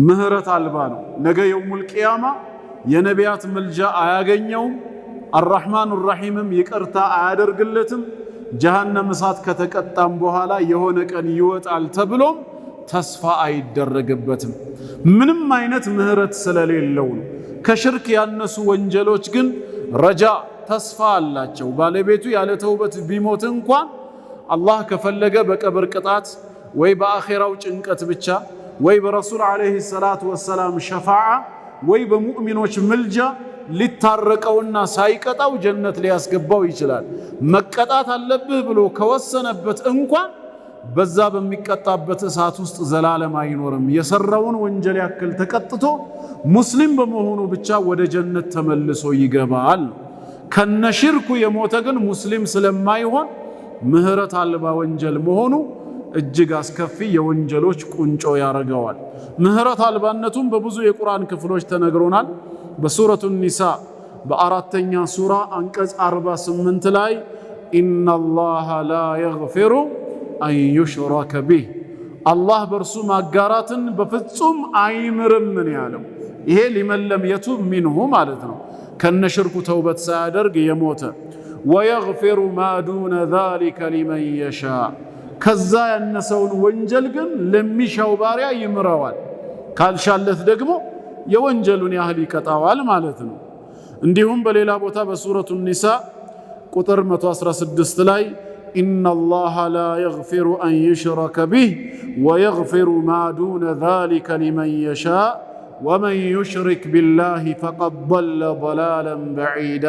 ምህረት አልባ ነው። ነገ የውሙል ቂያማ የነቢያት ምልጃ አያገኘውም። አርራህማኑ ራሒምም ይቅርታ አያደርግለትም። ጀሃነም እሳት ከተቀጣም በኋላ የሆነ ቀን ይወጣል ተብሎም ተስፋ አይደረግበትም። ምንም አይነት ምህረት ስለሌለው ነው። ከሽርክ ያነሱ ወንጀሎች ግን ረጃ ተስፋ አላቸው። ባለቤቱ ያለ ተውበት ቢሞት እንኳን አላህ ከፈለገ በቀብር ቅጣት ወይ በአኺራው ጭንቀት ብቻ ወይ በረሱል ዓለይሂ ሰላቱ ወሰላም ሸፋዓ ወይ በሙእሚኖች ምልጃ ሊታረቀውና ሳይቀጣው ጀነት ሊያስገባው ይችላል። መቀጣት አለብህ ብሎ ከወሰነበት እንኳን በዛ በሚቀጣበት እሳት ውስጥ ዘላለም አይኖርም። የሰራውን ወንጀል ያክል ተቀጥቶ ሙስሊም በመሆኑ ብቻ ወደ ጀነት ተመልሶ ይገባል። ከነሽርኩ የሞተ ግን ሙስሊም ስለማይሆን ምህረት አልባ ወንጀል መሆኑ እጅግ አስከፊ የወንጀሎች ቁንጮ ያረገዋል። ምህረት አልባነቱም በብዙ የቁርአን ክፍሎች ተነግሮናል። በሱረቱ ኒሳ በአራተኛ ሱራ አንቀጽ 48 ላይ ኢነላሃ ላ የግፊሩ አን ዩሽረከ ቢህ፣ አላህ በእርሱ ማጋራትን በፍጹም አይምርም ነው ያለው። ይሄ ሊመን ለም የቱብ ሚንሁ ማለት ነው፣ ከነሽርኩ ተውበት ሳያደርግ የሞተ። ወየግፊሩ ማ ዱነ ዛሊከ ሊመን የሻ፣ ከዛ ያነሰውን ወንጀል ግን ለሚሻው ባሪያ ይምረዋል፣ ካልሻለት ደግሞ የወንጀሉን ያህል ይቀጣዋል ማለት ነው። እንዲሁም በሌላ ቦታ በሱረቱ ኒሳ ቁጥር 116 ላይ ኢነላሃ ላ የግፊሩ አን ዩሽረከ ቢህ ወየግፊሩ ማ ዱነ ዛሊከ ሊመን የሻ ወመን ዩሽሪክ ቢላሂ ፈቀድ ضለ ضላለን በዒዳ።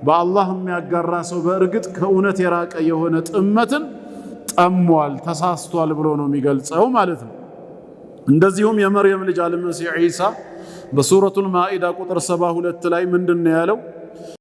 በአላህ የሚያጋራ ሰው በእርግጥ ከእውነት የራቀ የሆነ ጥመትን ጠሟል፣ ተሳስቷል ብሎ ነው የሚገልጸው ማለት ነው። እንደዚሁም የመርየም ልጅ አልመሲህ ዒሳ በሱረቱል ማኢዳ ቁጥር 72 ላይ ምንድነው ያለው?